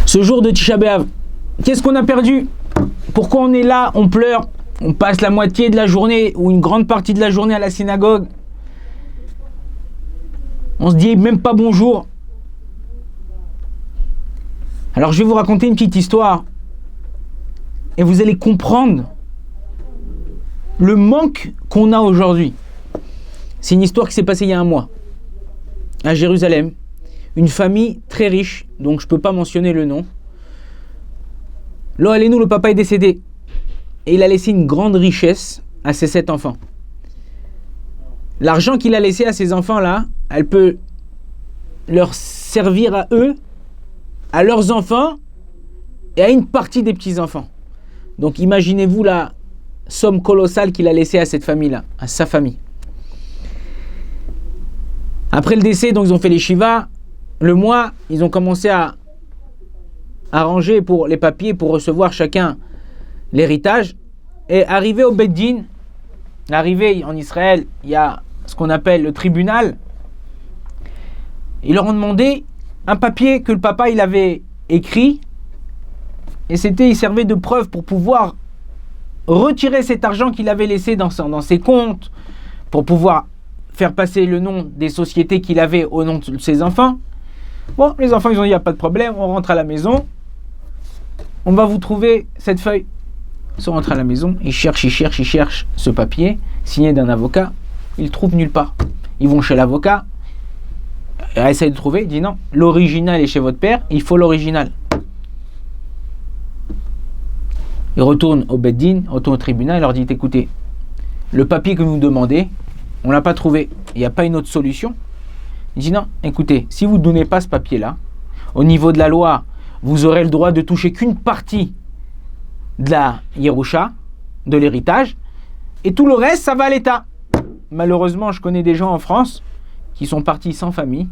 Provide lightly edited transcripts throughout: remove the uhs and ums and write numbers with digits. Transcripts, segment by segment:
Ce jour de Tisha B'Av, qu'est-ce qu'on a perdu? Pourquoi on est là, on pleure, on passe la moitié de la journée ou une grande partie de la journée à la synagogue? On se dit même pas bonjour. Alors je vais vous raconter une petite histoire et vous allez comprendre le manque qu'on a aujourd'hui. C'est une histoire qui s'est passée il y a un mois à Jérusalem. Une famille très riche, donc je ne peux pas mentionner le nom. Lo Aleinu, le papa est décédé et il a laissé une grande richesse à ses 7 enfants. L'argent qu'il a laissé à ces enfants-là, elle peut leur servir à eux, à leurs enfants et à une partie des petits-enfants. Donc imaginez-vous la somme colossale qu'il a laissée à cette famille-là, à sa famille. Après le décès, donc ils ont fait les shivas. Le mois, ils ont commencé à arranger pour les papiers pour recevoir chacun l'héritage. Et arrivé au Beit Din, arrivé en Israël, il y a ce qu'on appelle le tribunal. Ils leur ont demandé un papier que le papa il avait écrit et il servait de preuve pour pouvoir retirer cet argent qu'il avait laissé dans ses comptes, pour pouvoir faire passer le nom des sociétés qu'il avait au nom de ses enfants. Bon, les enfants ils ont dit il n'y a pas de problème, on rentre à la maison, on va vous trouver cette feuille. Ils sont rentrés à la maison, ils cherchent ce papier signé d'un avocat, ils le trouvent nulle part. Ils vont chez l'avocat, essaye de trouver, il dit non, l'original est chez votre père, il faut l'original. Il retourne au Beit Din, retourne au tribunal, il leur dit écoutez, le papier que vous demandez, on ne l'a pas trouvé, il n'y a pas une autre solution. Il dit non, écoutez, si vous ne donnez pas ce papier-là, au niveau de la loi, vous aurez le droit de toucher qu'une partie de la Yerusha, de l'héritage, et tout le reste, ça va à l'État. Malheureusement, je connais des gens en France qui sont partis sans famille,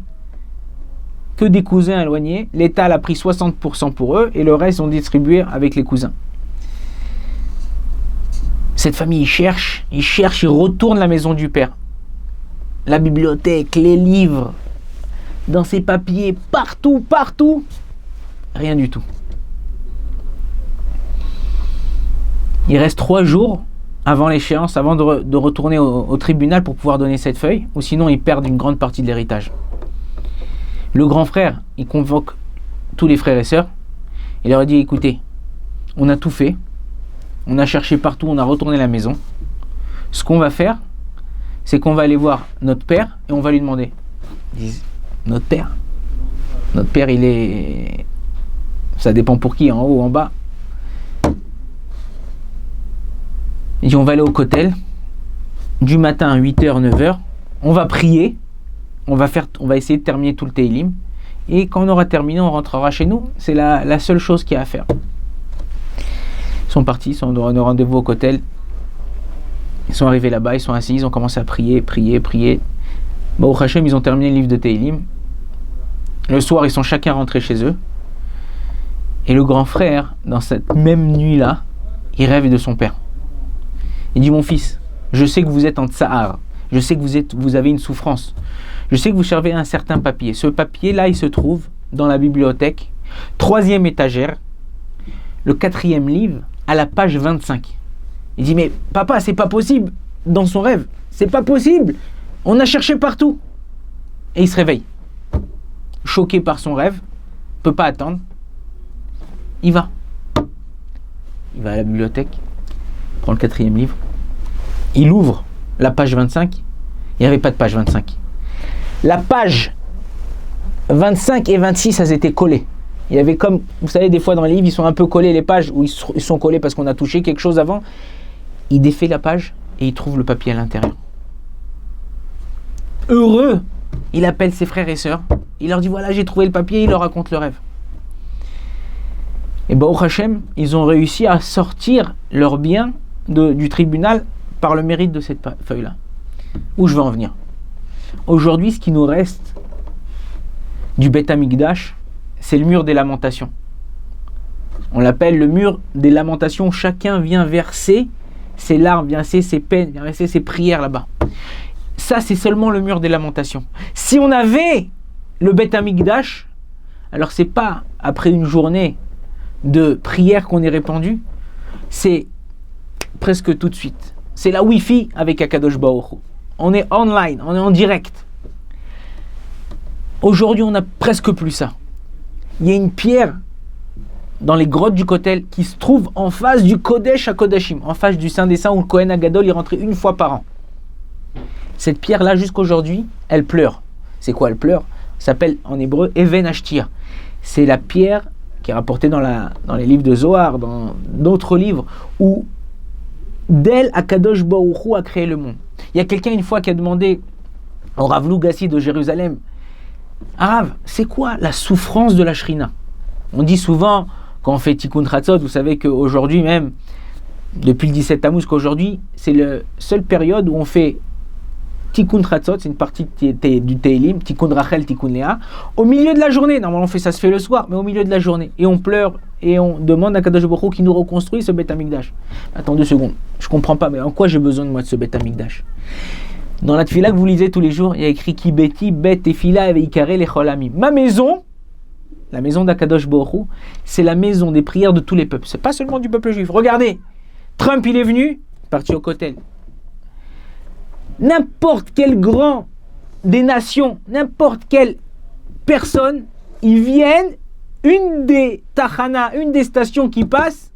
que des cousins éloignés. L'État l'a pris 60% pour eux et le reste, ils ont distribué avec les cousins. Cette famille, ils retournent à la maison du père. La bibliothèque, les livres, dans ses papiers, partout, rien du tout. Il reste 3 jours avant l'échéance, avant de retourner au tribunal pour pouvoir donner cette feuille, ou sinon ils perdent une grande partie de l'héritage. Le grand frère, il convoque tous les frères et sœurs, il leur dit écoutez, on a tout fait, on a cherché partout, on a retourné à la maison. Ce qu'on va faire, c'est qu'on va aller voir notre père et on va lui demander. Ils disent, notre père, il est... Ça dépend pour qui, en haut ou en bas. Il dit, on va aller au kotel, du matin à 8h, 9h, on va prier, on va essayer de terminer tout le Teilim, et quand on aura terminé, on rentrera chez nous. C'est la seule chose qu'il y a à faire. Ils sont partis, ils sont au rendez-vous au kotel. Ils sont arrivés là-bas, ils sont assis, ils ont commencé à prier. Bon, au Hachem, ils ont terminé le livre de Teilim. Le soir, ils sont chacun rentrés chez eux. Et le grand frère, dans cette même nuit-là, il rêve de son père. Il dit, mon fils, je sais que vous êtes en tsahar. Je sais que vous avez une souffrance. Je sais que vous servez un certain papier. Ce papier-là, il se trouve dans la bibliothèque, 3e étagère, le 4e livre, à la page 25. Il dit, mais papa, c'est pas possible. Dans son rêve, c'est pas possible. On a cherché partout. Et il se réveille. Choqué par son rêve, peut pas attendre. Il va à la bibliothèque, prend le 4e livre. Il ouvre la page 25. Il n'y avait pas de page 25. La page 25 et 26, elles étaient collées. Il y avait comme, vous savez, des fois dans les livres, ils sont un peu collés, les pages où ils sont collés parce qu'on a touché quelque chose avant. Il défait la page et il trouve le papier à l'intérieur. Heureux, il appelle ses frères et sœurs. Il leur dit, voilà, j'ai trouvé le papier. Il leur raconte le rêve. Et Baruch Hashem, ils ont réussi à sortir leurs biens du tribunal par le mérite de cette feuille-là. Où je veux en venir? Aujourd'hui, ce qui nous reste du Beth Amikdash, c'est le mur des lamentations. On l'appelle le mur des lamentations. Chacun vient verser ses larmes, vient verser ses peines, vient verser ses prières là-bas. Ça, c'est seulement le mur des lamentations. Si on avait le Beth Amikdash, alors c'est pas après une journée de prière qu'on est répandue, c'est presque tout de suite. C'est la Wi-Fi avec Akadosh Baruch Hu. On est online, on est en direct. Aujourd'hui, on n'a presque plus ça. Il y a une pierre dans les grottes du Kotel qui se trouve en face du Kodesh HaKodashim, en face du Saint des Saints où le Kohen Agadol y rentrait une fois par an. Cette pierre-là, jusqu'aujourd'hui, elle pleure. C'est quoi elle pleure? Ça s'appelle en hébreu Even Ashtia. C'est la pierre qui est rapportée dans les livres de Zohar, dans d'autres livres, où d'elle, Akadosh Baruch Hu a créé le monde. Il y a quelqu'un une fois qui a demandé au Rav Lugassi de Jérusalem, Rav, c'est quoi la souffrance de la Shrina? On dit souvent, quand on fait Tikkun Chatzot, vous savez qu'aujourd'hui même, depuis le 17 Tammuz qu'aujourd'hui, c'est la seule période où on fait Tikkun Chatzot, c'est une partie du Teilim, Tikkun Rachel, Tikkun Léa, au milieu de la journée. Normalement, on fait ça se fait le soir, mais au milieu de la journée. Et on pleure et on demande à Kadosh Baruch Hu qui nous reconstruit ce Beth Amikdash. Attends 2 secondes, je comprends pas, mais en quoi j'ai besoin de moi de ce Beth Amikdash? Dans la tefila que vous lisez tous les jours, il y a écrit Ki beti bet tefila veikare lechol amim. Ma maison, la maison d'Akadosh Baruch Hu, c'est la maison des prières de tous les peuples. C'est pas seulement du peuple juif. Regardez, Trump il est venu, parti au Kotel. N'importe quel grand des nations, n'importe quelle personne, ils viennent, une des Tachana, une des stations qui passe,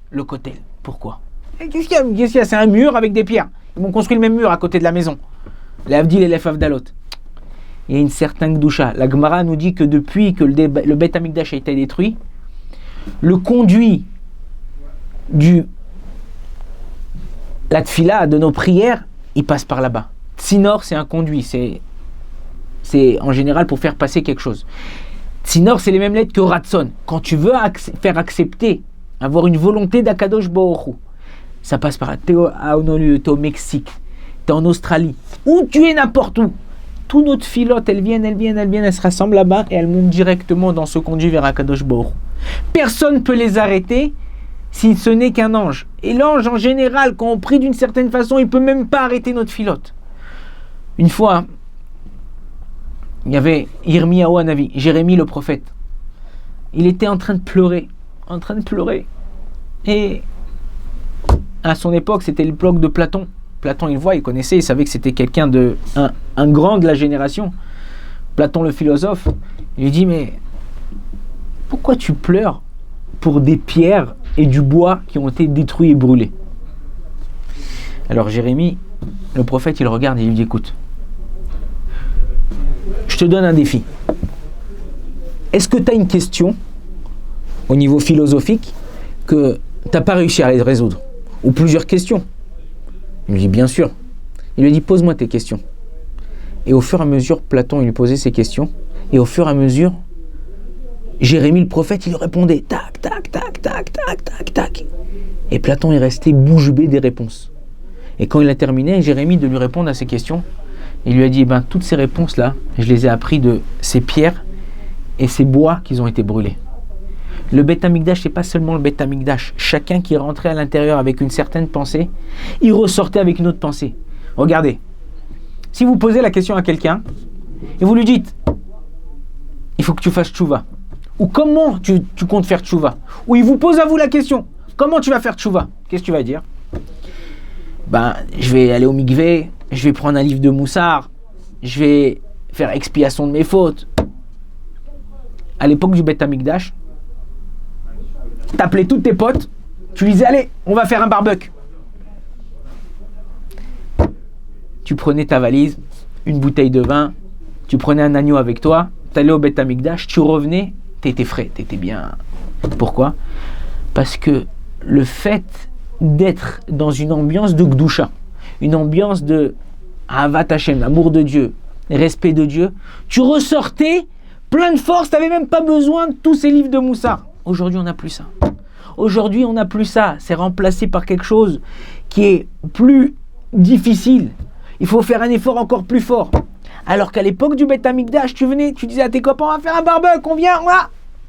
le Kotel. Pourquoi? Qu'est-ce qu'il y a? C'est un mur avec des pierres. Ils m'ont construit le même mur à côté de la maison. Les Avdil et les Favdalot. Il y a une certaine Gdusha. La Gemara nous dit que depuis que le Beth Amikdash a été détruit, le conduit la tfila de nos prières, il passe par là-bas. Tsinor, c'est un conduit. C'est en général pour faire passer quelque chose. Tsinor, c'est les mêmes lettres que Ratson. Quand tu veux faire accepter, avoir une volonté d'Akadosh Baruch Hu, ça passe par là. T'es au Mexique, t'es en Australie, où tu es n'importe où. Toutes nos filotes, elles viennent, elles se rassemblent là-bas et elles montent directement dans ce conduit vers Akadosh Baruch Hu. Personne ne peut les arrêter si ce n'est qu'un ange. Et l'ange, en général, quand on prie d'une certaine façon, il ne peut même pas arrêter notre filote. Une fois, il y avait Yirmiyahu Hanavi, Jérémie le prophète. Il était en train de pleurer. Et à son époque, c'était l'époque de Platon. Platon, il voit, il connaissait, il savait que c'était quelqu'un un grand de la génération. Platon, le philosophe, il lui dit, mais pourquoi tu pleures pour des pierres et du bois qui ont été détruits et brûlés? Alors Jérémie, le prophète, il regarde et il lui dit, écoute, je te donne un défi. Est-ce que tu as une question au niveau philosophique que tu n'as pas réussi à résoudre? Ou plusieurs questions? Il lui dit, bien sûr. Il lui dit, pose-moi tes questions. Et au fur et à mesure, Platon, il lui posait ses questions. Et au fur et à mesure, Jérémie, le prophète, il lui répondait, tac, tac, tac, tac, tac, tac, tac. Et Platon est resté bouche bée des réponses. Et quand il a terminé, Jérémie, de lui répondre à ces questions, il lui a dit, toutes ces réponses-là, je les ai appris de ces pierres et ces bois qui ont été brûlés. Le Beth Amikdash, c'est pas seulement le Beth Amikdash. Chacun qui rentrait à l'intérieur avec une certaine pensée, il ressortait avec une autre pensée. Regardez, si vous posez la question à quelqu'un et vous lui dites, il faut que tu fasses tchouva, ou comment tu comptes faire tchouva, ou il vous pose à vous la question, comment tu vas faire tchouva, qu'est-ce que tu vas dire? Je vais aller au mikvé, je vais prendre un livre de Moussard, je vais faire expiation de mes fautes. À l'époque du Beth Amikdash, t'appelais tous tes potes, tu lui disais, allez, on va faire un barbecue. Tu prenais ta valise, une bouteille de vin, tu prenais un agneau avec toi, t'allais au Beth Amikdash, tu revenais, t'étais frais, t'étais bien. Pourquoi? Parce que le fait d'être dans une ambiance de Gdusha, une ambiance de Ahavat Hashem, amour de Dieu, respect de Dieu, tu ressortais plein de force, t'avais même pas besoin de tous ces livres de Moussard. Aujourd'hui, on n'a plus ça. Aujourd'hui, on n'a plus ça. C'est remplacé par quelque chose qui est plus difficile. Il faut faire un effort encore plus fort. Alors qu'à l'époque du Beth Amikdash, tu venais, tu disais à tes copains, on va faire un barbecue, on vient,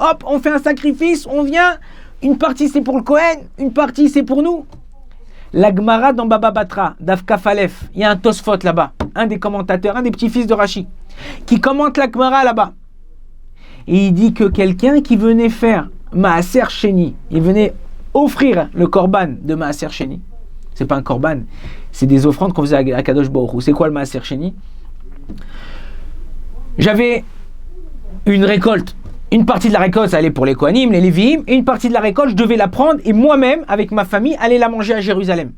hop, on fait un sacrifice, on vient. Une partie c'est pour le Kohen, une partie c'est pour nous. La Gemara dans Baba Batra, d'Avkaf Aleph, il y a un Tosfot là-bas, un des commentateurs, un des petits-fils de Rashi, qui commente la Gemara là-bas. Et il dit que quelqu'un qui venait faire Maaser Sheni, il venait offrir le korban de Maaser Sheni. C'est pas un korban, c'est des offrandes qu'on faisait à Kadosh Baruch Hu. C'est quoi le Maaser Sheni? J'avais une récolte. Une partie de la récolte, ça allait pour les Kohanim, les Lévi'im, et une partie de la récolte, je devais la prendre et moi-même, avec ma famille, aller la manger à Jérusalem.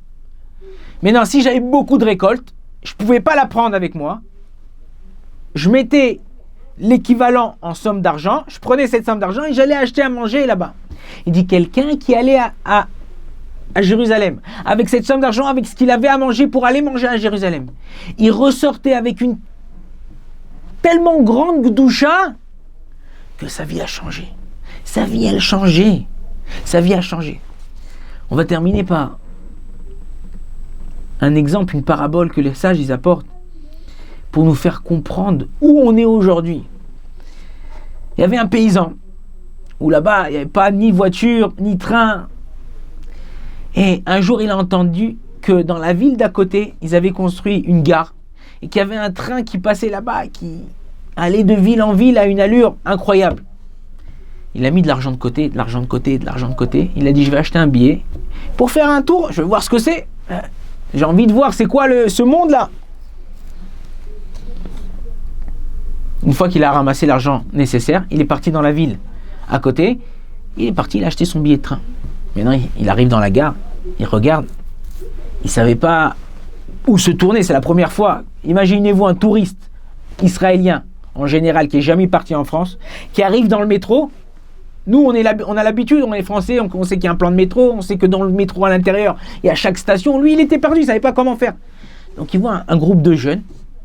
Maintenant, si j'avais beaucoup de récoltes, je ne pouvais pas la prendre avec moi. Je mettais l'équivalent en somme d'argent, je prenais cette somme d'argent et j'allais acheter à manger là-bas. Il dit quelqu'un qui allait à Jérusalem, avec cette somme d'argent, avec ce qu'il avait à manger pour aller manger à Jérusalem, il ressortait avec une tellement grande gdoucha que sa vie a changé. Sa vie, elle a changé. Sa vie a changé. On va terminer par un exemple, une parabole que les sages ils apportent pour nous faire comprendre où on est aujourd'hui. Il y avait un paysan où là-bas, il n'y avait pas ni voiture, ni train. Et un jour, il a entendu que dans la ville d'à côté, ils avaient construit une gare et qu'il y avait un train qui passait là-bas, qui allait de ville en ville à une allure incroyable. Il a mis de l'argent de côté, de l'argent de côté, de l'argent de côté. Il a dit, je vais acheter un billet pour faire un tour, je vais voir ce que c'est. J'ai envie de voir c'est quoi ce monde-là. Une fois qu'il a ramassé l'argent nécessaire, il est parti dans la ville à côté. Il est parti, il a acheté son billet de train. Maintenant, il arrive dans la gare, il regarde. Il ne savait pas où se tourner, c'est la première fois. Imaginez-vous un touriste israélien, en général, qui n'est jamais parti en France, qui arrive dans le métro. Nous, on a l'habitude, on est français, on sait qu'il y a un plan de métro, on sait que dans le métro à l'intérieur, il y a chaque station. Lui, il était perdu, il ne savait pas comment faire. Donc, il voit un groupe de jeunes.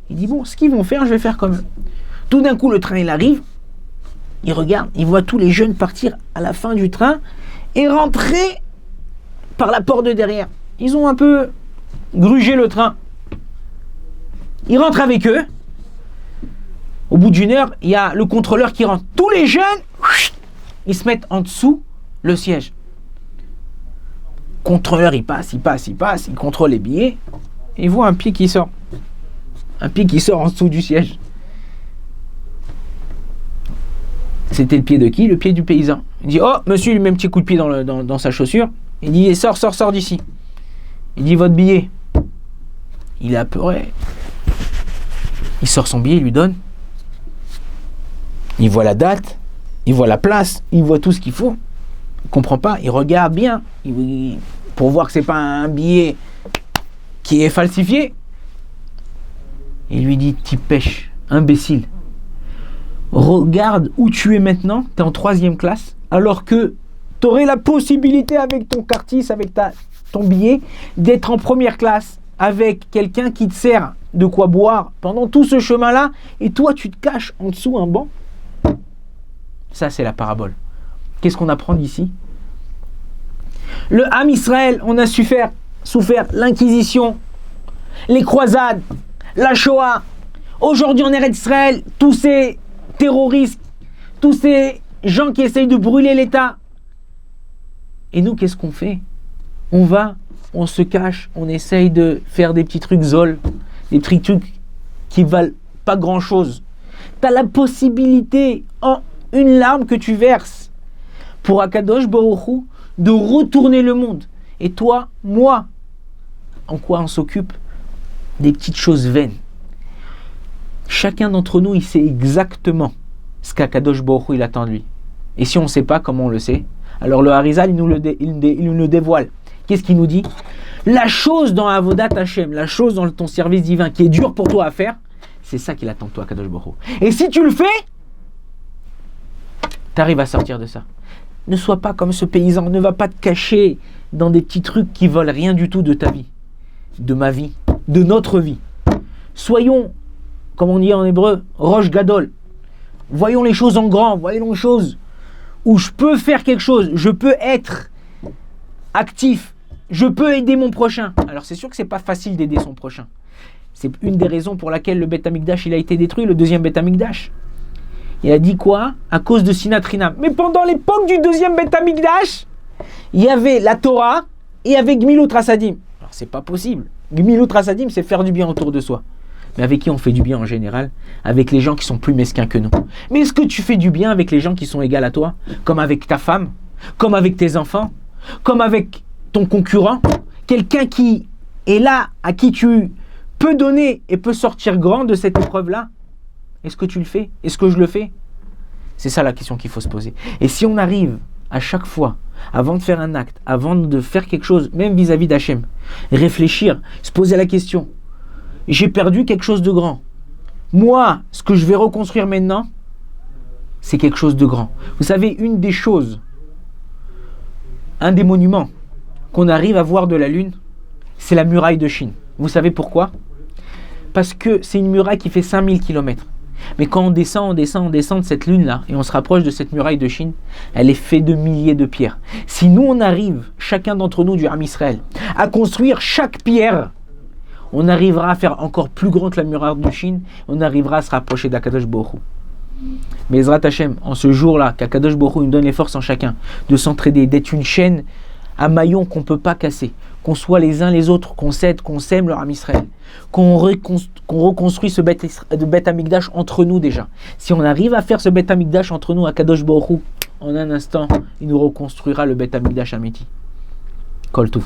Il dit, bon, ce qu'ils vont faire, je vais faire comme eux. Tout d'un coup, le train, il arrive. Il regarde, il voit tous les jeunes partir à la fin du train et rentrer par la porte de derrière. Ils ont un peu grugé le train. Il rentre avec eux. Au bout d'une heure, il y a le contrôleur qui rentre. Tous les jeunes, ils se mettent en dessous le siège. Le contrôleur, il passe, il contrôle les billets. Et il voit un pied qui sort. Un pied qui sort en dessous du siège. C'était le pied de qui? Le pied du paysan. Il dit, oh, monsieur, il lui met un petit coup de pied dans sa chaussure. Il dit, sors d'ici. Il dit, votre billet. Il est apeuré. Il sort son billet, il lui donne. Il voit la date, il voit la place, il voit tout ce qu'il faut. Il ne comprend pas, il regarde bien pour voir que ce n'est pas un billet qui est falsifié. Il lui dit, tu pêches, imbécile. Regarde où tu es maintenant, tu es en 3e classe, alors que tu aurais la possibilité avec ton cartis, avec ton billet, d'être en 1re classe avec quelqu'un qui te sert de quoi boire pendant tout ce chemin-là, et toi tu te caches en dessous un banc. Ça, c'est la parabole. Qu'est-ce qu'on apprend d'ici? Le Ham Israël, on a souffert l'inquisition, les croisades, la Shoah. Aujourd'hui, en Eretz Israël, tous ces terroristes, tous ces gens qui essayent de brûler l'État. Et nous, qu'est-ce qu'on fait? On se cache, on essaye de faire des petits trucs zol, des petits trucs qui valent pas grand-chose. Tu as la possibilité, en une larme que tu verses, pour Akadosh Baruch Hu, de retourner le monde. Et toi, moi, en quoi on s'occupe? Des petites choses vaines. Chacun d'entre nous, il sait exactement ce qu'Akadosh Baruch Hu il attend de lui. Et si on ne sait pas, comment on le sait? Alors le Harizal, il nous le dévoile. Qu'est-ce qu'il nous dit? La chose dans Avodat Hashem, la chose dans ton service divin qui est dur pour toi à faire, c'est ça qu'il attend de toi, Akadosh Baruch Hu. Et si tu le fais, tu arrives à sortir de ça. Ne sois pas comme ce paysan, ne va pas te cacher dans des petits trucs qui volent rien du tout de ta vie, de ma vie, de notre vie. Soyons, comme on dit en hébreu, Rosh Gadol. Voyons les choses en grand, voyons les choses où je peux faire quelque chose, je peux être actif, je peux aider mon prochain. Alors c'est sûr que c'est pas facile d'aider son prochain. C'est une des raisons pour laquelle le Beth Amikdash il a été détruit, le 2e Beth Amikdash. Il a dit quoi? À cause de Sinat Chinam. Mais pendant l'époque du 2e Beth Amikdash, il y avait la Torah et il y avait Gmilut Rasadim. Alors c'est pas possible. Gmilut Rasadim, c'est faire du bien autour de soi. mais avec qui on fait du bien en général? Avec les gens qui sont plus mesquins que nous. Mais est-ce que tu fais du bien avec les gens qui sont égaux à toi? Comme avec ta femme? Comme avec tes enfants? Comme avec ton concurrent? Quelqu'un qui est là, à qui tu peux donner et peut sortir grand de cette épreuve-là? Est-ce que tu le fais? Est-ce que je le fais? C'est ça la question qu'il faut se poser. Et si on arrive à chaque fois, avant de faire un acte, avant de faire quelque chose, même vis-à-vis d'Hachem, réfléchir, se poser la question, j'ai perdu quelque chose de grand. Moi, ce que je vais reconstruire maintenant, c'est quelque chose de grand. Vous savez, une des choses, un des monuments qu'on arrive à voir de la Lune, c'est la muraille de Chine. Vous savez pourquoi? Parce que c'est une muraille qui fait 5000 km. Mais quand on descend de cette lune-là, et on se rapproche de cette muraille de Chine, elle est faite de milliers de pierres. Si nous, on arrive, chacun d'entre nous du Ham Israël, à construire chaque pierre, on arrivera à faire encore plus grand que la muraille de Chine, on arrivera à se rapprocher d'Akadosh Baruch Hu. Mais Ezrat Hashem, en ce jour-là, qu'Akadosh Baruch Hu nous donne les forces en chacun, de s'entraider, d'être une chaîne, un maillon qu'on ne peut pas casser, qu'on soit les uns les autres, qu'on s'aide, qu'on s'aime le Ham Israël, qu'on reconstruit ce Beth Amikdash entre nous déjà. Si on arrive à faire ce Beth Amikdash entre nous, Akadosh Baruch Hu, en un instant, il nous reconstruira le Beth Amikdash Amiti. Kol Tuv.